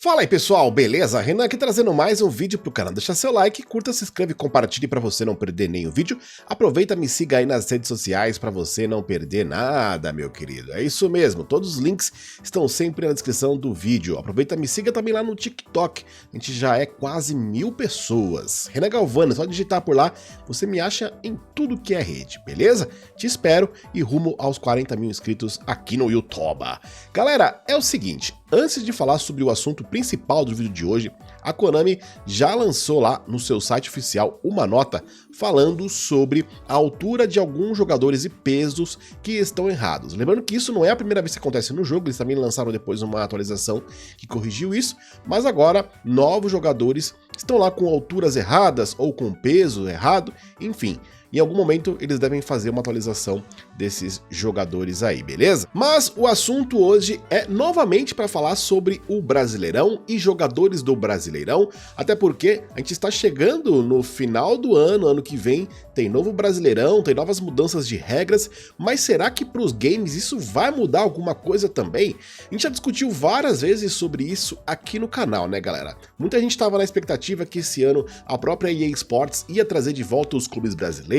Fala aí pessoal, beleza? Renan aqui trazendo mais um vídeo pro canal. Deixa seu like, curta, se inscreve e compartilhe para você não perder nenhum vídeo. Aproveita, me siga aí nas redes sociais para você não perder nada, meu querido. É isso mesmo, todos os links estão sempre na descrição do vídeo. Aproveita, me siga também lá no TikTok. A gente já é quase 1000 pessoas. Renan Galvani, só digitar por lá, você me acha em tudo que é rede, beleza? Te espero e rumo aos 40 mil inscritos aqui no YouTube. Galera, é o seguinte, antes de falar sobre o assunto principal do vídeo de hoje, a Konami já lançou lá no seu site oficial uma nota falando sobre a altura de alguns jogadores e pesos que estão errados. Lembrando que isso não é a primeira vez que acontece no jogo, eles também lançaram depois uma atualização que corrigiu isso, mas agora novos jogadores estão lá com alturas erradas ou com peso errado, enfim. Em algum momento eles devem fazer uma atualização desses jogadores aí, beleza? Mas o assunto hoje é novamente para falar sobre o Brasileirão e jogadores do Brasileirão, até porque a gente está chegando no final do ano que vem tem novo Brasileirão, tem novas mudanças de regras, mas será que para os games isso vai mudar alguma coisa também? A gente já discutiu várias vezes sobre isso aqui no canal, né galera? Muita gente estava na expectativa que esse ano a própria EA Sports ia trazer de volta os clubes brasileiros,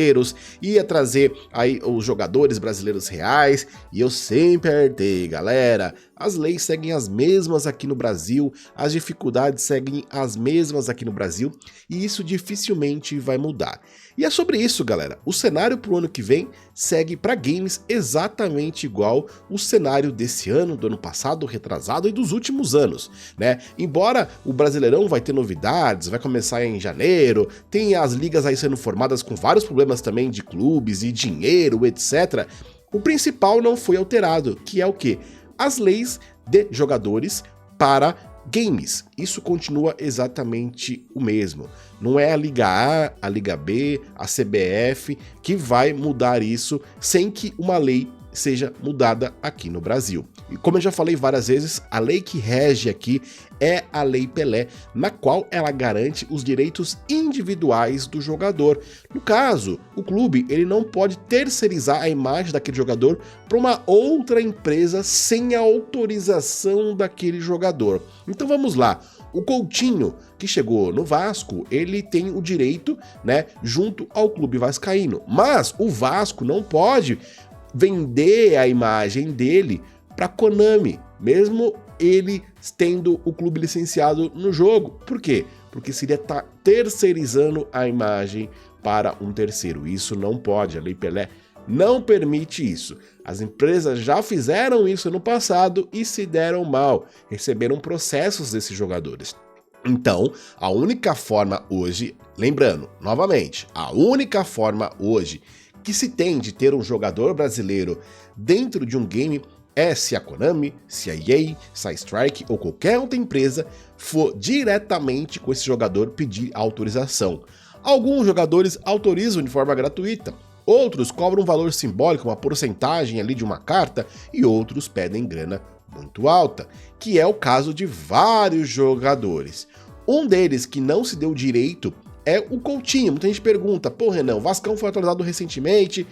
ia trazer aí os jogadores brasileiros reais, e eu sempre alertei, galera, as leis seguem as mesmas aqui no Brasil, as dificuldades seguem as mesmas aqui no Brasil, e isso dificilmente vai mudar. E é sobre isso, galera, o cenário pro ano que vem segue para games exatamente igual o cenário desse ano, do ano passado, retrasado e dos últimos anos, né? Embora o Brasileirão vai ter novidades, vai começar em janeiro, tem as ligas aí sendo formadas com vários problemas também de clubes e dinheiro, etc. O principal não foi alterado, que é o quê? As leis de jogadores para games. Isso continua exatamente o mesmo. Não é a Liga A, a Liga B, a CBF que vai mudar isso sem que uma lei seja mudada aqui no Brasil. E como eu já falei várias vezes, a lei que rege aqui é a Lei Pelé, na qual ela garante os direitos individuais do jogador. No caso, o clube ele não pode terceirizar a imagem daquele jogador para uma outra empresa sem a autorização daquele jogador. Então vamos lá. O Coutinho, que chegou no Vasco, ele tem o direito, né, junto ao clube vascaíno. Mas o Vasco não pode vender a imagem dele para Konami, mesmo ele tendo o clube licenciado no jogo. Por quê? Porque seria estar terceirizando a imagem para um terceiro. Isso não pode, a Lei Pelé não permite isso. As empresas já fizeram isso no passado e se deram mal, receberam processos desses jogadores. Então, a única forma hoje, lembrando, novamente, a única forma hoje que se tem de ter um jogador brasileiro dentro de um game é se a Konami, se a EA, se a Strike ou qualquer outra empresa for diretamente com esse jogador pedir autorização. Alguns jogadores autorizam de forma gratuita, outros cobram um valor simbólico, uma porcentagem ali de uma carta, e outros pedem grana muito alta, que é o caso de vários jogadores. Um deles que não se deu direito é o Coutinho. Muita gente pergunta, pô Renan, o Vascão foi atualizado recentemente,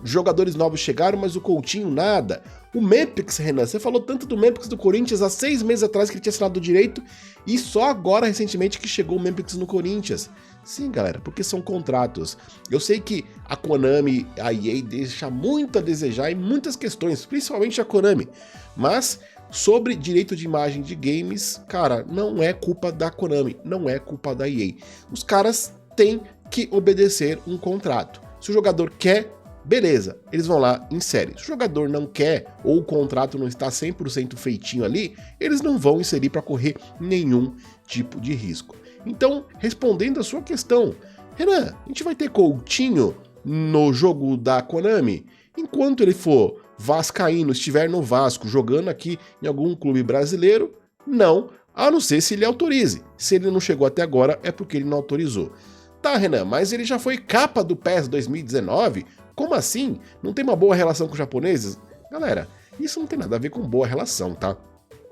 jogadores novos chegaram, mas o Coutinho nada. O Memphis, Renan, você falou tanto do Memphis do Corinthians há 6 meses atrás que ele tinha assinado o direito, e só agora recentemente que chegou o Memphis no Corinthians. Sim, galera, porque são contratos. Eu sei que a Konami, a EA deixa muito a desejar em muitas questões, principalmente a Konami, mas sobre direito de imagem de games, cara, não é culpa da Konami, não é culpa da EA. Os caras têm que obedecer um contrato. Se o jogador quer, beleza, eles vão lá e inserem. Se o jogador não quer ou o contrato não está 100% feitinho ali, eles não vão inserir para correr nenhum tipo de risco. Então, respondendo a sua questão, Renan, a gente vai ter Coutinho no jogo da Konami? Enquanto ele for vascaíno, estiver no Vasco, jogando aqui em algum clube brasileiro, não, a não ser se ele autorize. Se ele não chegou até agora, é porque ele não autorizou. Tá, Renan, mas ele já foi capa do PES 2019? Como assim? Não tem uma boa relação com os japoneses? Galera, isso não tem nada a ver com boa relação, tá?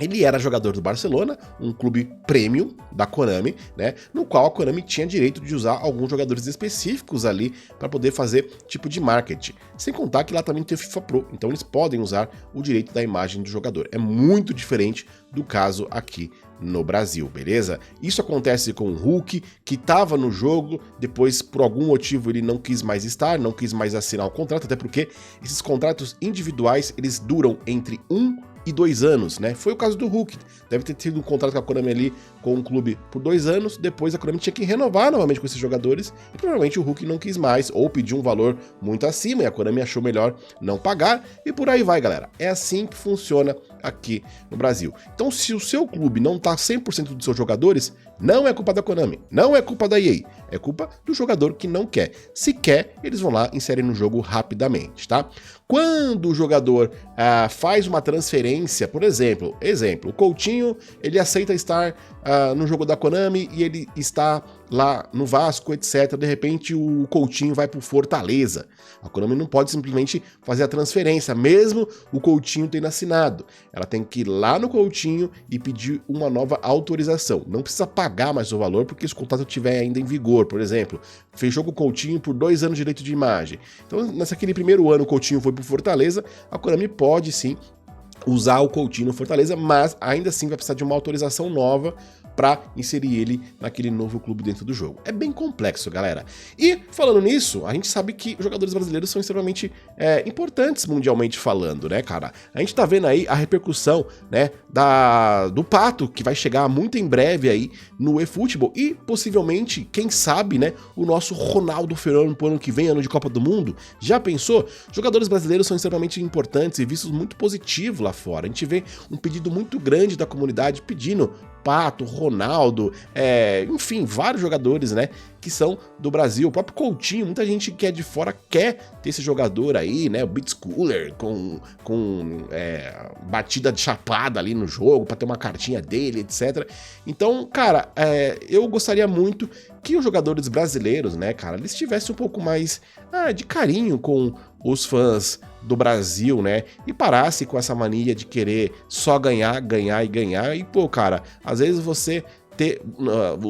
Ele era jogador do Barcelona, um clube premium da Konami, né, no qual a Konami tinha direito de usar alguns jogadores específicos ali para poder fazer tipo de marketing. Sem contar que lá também tem o FIFA Pro, então eles podem usar o direito da imagem do jogador. É muito diferente do caso aqui no Brasil, beleza? Isso acontece com o Hulk, que estava no jogo, depois por algum motivo ele não quis mais estar, não quis mais assinar o contrato, até porque esses contratos individuais, eles duram entre 1 e 2 anos, né? Foi o caso do Hulk. Deve ter tido um contrato com a Konami ali, com o clube, por 2 anos, depois a Konami tinha que renovar novamente com esses jogadores, e provavelmente o Hulk não quis mais, ou pediu um valor muito acima, e a Konami achou melhor não pagar, e por aí vai, galera. É assim que funciona aqui no Brasil. Então, se o seu clube não tá 100% dos seus jogadores, não é culpa da Konami, não é culpa da EA, é culpa do jogador que não quer. Se quer, eles vão lá e inserem no jogo rapidamente, tá? Quando o jogador faz uma transferência, por exemplo, o Coutinho, ele aceita estar no jogo da Konami e ele está lá no Vasco, etc. De repente o Coutinho vai pro Fortaleza. A Konami não pode simplesmente fazer a transferência, mesmo o Coutinho tendo assinado. Ela tem que ir lá no Coutinho e pedir uma nova autorização. Não precisa pagar mais o valor porque se o contrato estiver ainda em vigor, por exemplo. Fechou com o Coutinho por 2 anos de direito de imagem. Então, naquele primeiro ano o Coutinho foi pro Fortaleza, a Konami pode sim usar o Coutinho no Fortaleza, mas ainda assim vai precisar de uma autorização nova para inserir ele naquele novo clube dentro do jogo. É bem complexo, galera. E, falando nisso, a gente sabe que os jogadores brasileiros são extremamente importantes mundialmente falando, né, cara? A gente tá vendo aí a repercussão, né, do Pato, que vai chegar muito em breve aí no eFootball, e possivelmente, quem sabe, né, o nosso Ronaldo Fenômeno pro ano que vem, ano de Copa do Mundo. Já pensou? Jogadores brasileiros são extremamente importantes e vistos muito positivos lá fora. A gente vê um pedido muito grande da comunidade pedindo Pato, Ronaldo, enfim, vários jogadores, né, que são do Brasil. O próprio Coutinho, muita gente que é de fora quer ter esse jogador aí, né, o Beats Cooler, com batida de chapada ali no jogo, pra ter uma cartinha dele, etc. Então, cara, eu gostaria muito que os jogadores brasileiros, né, cara, eles tivessem um pouco mais de carinho com os fãs do Brasil, né, e parasse com essa mania de querer só ganhar, ganhar e ganhar, e pô, cara, às vezes você ter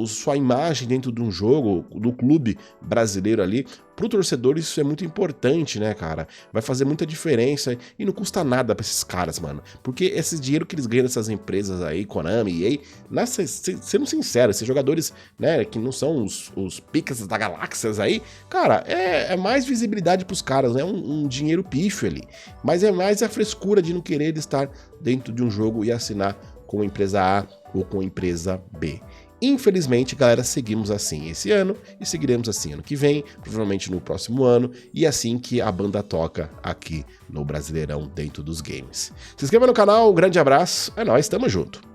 sua imagem dentro de um jogo, do clube brasileiro ali, pro torcedor isso é muito importante, né, cara? Vai fazer muita diferença e não custa nada pra esses caras, mano. Porque esse dinheiro que eles ganham dessas empresas aí, Konami, EA, sendo sincero, esses jogadores, né, que não são os picas da galáxias aí, cara, é mais visibilidade pros caras, né? Um dinheiro pífio ali. Mas é mais a frescura de não querer estar dentro de um jogo e assinar com a empresa A ou com a empresa B. Infelizmente, galera, seguimos assim esse ano e seguiremos assim ano que vem, provavelmente no próximo ano, e assim que a banda toca aqui no Brasileirão dentro dos games. Se inscreva no canal, um grande abraço, é nóis, tamo junto!